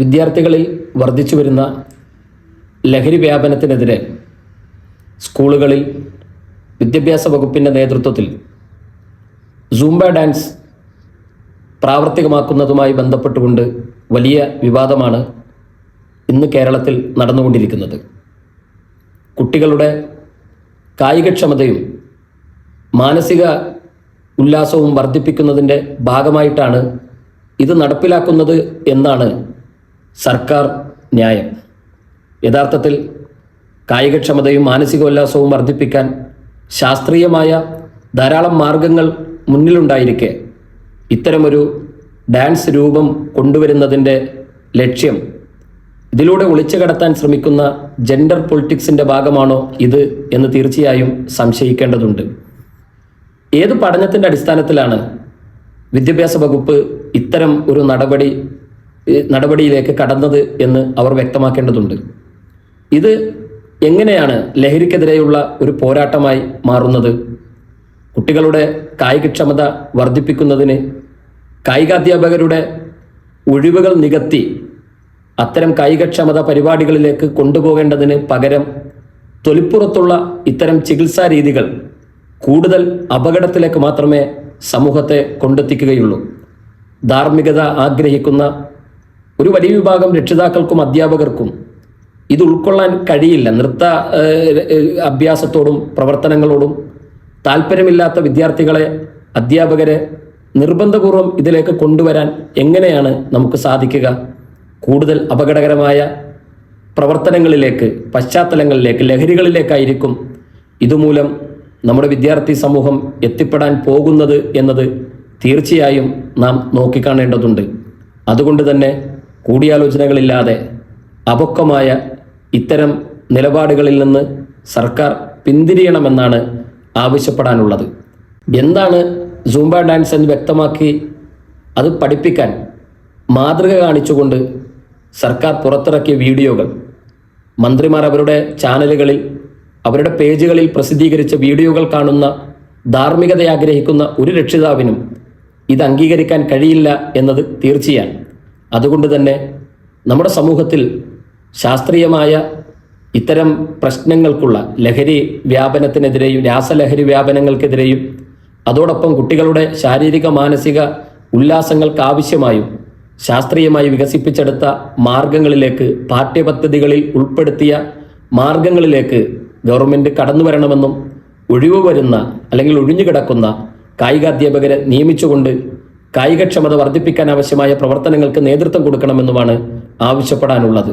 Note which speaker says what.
Speaker 1: വിദ്യാർത്ഥികളിൽ വർദ്ധിച്ചു വരുന്ന ലഹരി വ്യാപനത്തിനെതിരെ സ്കൂളുകളിൽ വിദ്യാഭ്യാസ വകുപ്പിൻ്റെ നേതൃത്വത്തിൽ സൂംബ ഡാൻസ് പ്രാവർത്തികമാക്കുന്നതുമായി ബന്ധപ്പെട്ടുകൊണ്ട് വലിയ വിവാദമാണ് ഇന്ന് കേരളത്തിൽ നടന്നുകൊണ്ടിരിക്കുന്നത്. കുട്ടികളുടെ കായികക്ഷമതയും മാനസിക ഉല്ലാസവും വർദ്ധിപ്പിക്കുന്നതിൻ്റെ ഭാഗമായിട്ടാണ് ഇത് നടപ്പിലാക്കുന്നത് എന്നാണ് സർക്കാർ ന്യായം. യഥാർത്ഥത്തിൽ കായികക്ഷമതയും മാനസികോല്ലാസവും വർദ്ധിപ്പിക്കാൻ ശാസ്ത്രീയമായ ധാരാളം മാർഗങ്ങൾ മുന്നിലുണ്ടായിരിക്കെ ഇത്തരമൊരു ഡാൻസ് രൂപം കൊണ്ടുവരുന്നതിൻ്റെ ലക്ഷ്യം ഇതിലൂടെ ഒളിച്ചു കടത്താൻ ശ്രമിക്കുന്ന ജെൻഡർ പൊളിറ്റിക്സിൻ്റെ ഭാഗമാണോ ഇത് എന്ന് തീർച്ചയായും സംശയിക്കേണ്ടതുണ്ട്. ഏത് പഠനത്തിൻ്റെ അടിസ്ഥാനത്തിലാണ് വിദ്യാഭ്യാസ വകുപ്പ് ഇത്തരം ഒരു നടപടിയിലേക്ക് കടന്നത് എന്ന് അവർ വ്യക്തമാക്കേണ്ടതുണ്ട്. ഇത് എങ്ങനെയാണ് ലഹരിക്കെതിരെയുള്ള ഒരു പോരാട്ടമായി മാറുന്നത്? കുട്ടികളുടെ കായികക്ഷമത വർദ്ധിപ്പിക്കുന്നതിന് കായികാധ്യാപകരുടെ ഒഴിവുകൾ നികത്തി അത്തരം കായികക്ഷമത പരിപാടികളിലേക്ക് കൊണ്ടുപോകേണ്ടതിന് പകരം തൊലിപ്പുറത്തുള്ള ഇത്തരം ചികിത്സാ രീതികൾ കൂടുതൽ അപകടത്തിലേക്ക് മാത്രമേ സമൂഹത്തെ കൊണ്ടെത്തിക്കുകയുള്ളൂ. ധാർമ്മികത ആഗ്രഹിക്കുന്ന ഒരു വലിയ വിഭാഗം രക്ഷിതാക്കൾക്കും അധ്യാപകർക്കും ഇത് ഉൾക്കൊള്ളാൻ കഴിയില്ല. നൃത്ത അഭ്യാസത്തോടും പ്രവർത്തനങ്ങളോടും താല്പര്യമില്ലാത്ത വിദ്യാർത്ഥികളെ, അധ്യാപകരെ നിർബന്ധപൂർവം ഇതിലേക്ക് കൊണ്ടുവരാൻ എങ്ങനെയാണ് നമുക്ക് സാധിക്കുക? കൂടുതൽ അപകടകരമായ പ്രവർത്തനങ്ങളിലേക്ക്, പശ്ചാത്തലങ്ങളിലേക്ക്, ലഹരികളിലേക്കായിരിക്കും ഇതുമൂലം നമ്മുടെ വിദ്യാർത്ഥി സമൂഹം എത്തിപ്പെടാൻ പോകുന്നത് എന്നത് തീർച്ചയായും നാം നോക്കിക്കാണേണ്ടതുണ്ട്. അതുകൊണ്ട് തന്നെ കൂടിയാലോചനകളില്ലാതെ അപക്വമായ ഇത്തരം നിലപാടുകളിൽ നിന്ന് സർക്കാർ പിന്തിരിയണമെന്നാണ് ആവശ്യപ്പെടാനുള്ളത്. എന്താണ് സൂംബ ഡാൻസ് എന്ന് വ്യക്തമാക്കി അത് പഠിപ്പിക്കാൻ മാതൃക കാണിച്ചുകൊണ്ട് സർക്കാർ പുറത്തിറക്കിയ വീഡിയോകൾ മന്ത്രിമാർ അവരുടെ ചാനലുകളിൽ, അവരുടെ പേജുകളിൽ പ്രസിദ്ധീകരിച്ച വീഡിയോകൾ കാണുന്ന ധാർമ്മികത ആഗ്രഹിക്കുന്ന ഒരു രക്ഷിതാവിനും ഇത് അംഗീകരിക്കാൻ കഴിയില്ല എന്നത് തീർച്ചയാണ്. അതുകൊണ്ട് തന്നെ നമ്മുടെ സമൂഹത്തിൽ ശാസ്ത്രീയമായ ഇത്തരം പ്രശ്നങ്ങൾക്കുള്ള ലഹരി വ്യാപനത്തിനെതിരെയും രാസലഹരി വ്യാപനങ്ങൾക്കെതിരെയും അതോടൊപ്പം കുട്ടികളുടെ ശാരീരിക മാനസിക ഉല്ലാസങ്ങൾക്കാവശ്യമായും ശാസ്ത്രീയമായി വികസിപ്പിച്ചെടുത്ത മാർഗങ്ങളിലേക്ക്, പാഠ്യപദ്ധതികളിൽ ഉൾപ്പെടുത്തിയ മാർഗങ്ങളിലേക്ക് ഗവൺമെൻറ് കടന്നു വരണമെന്നും ഒഴിവ് വരുന്ന അല്ലെങ്കിൽ ഒഴിഞ്ഞുകിടക്കുന്ന കായികാധ്യാപകരെ നിയമിച്ചുകൊണ്ട് കായികക്ഷമത വർദ്ധിപ്പിക്കാൻ ആവശ്യമായ പ്രവർത്തനങ്ങൾക്ക് നേതൃത്വം കൊടുക്കണമെന്നുമാണ് ആവശ്യപ്പെടാനുള്ളത്.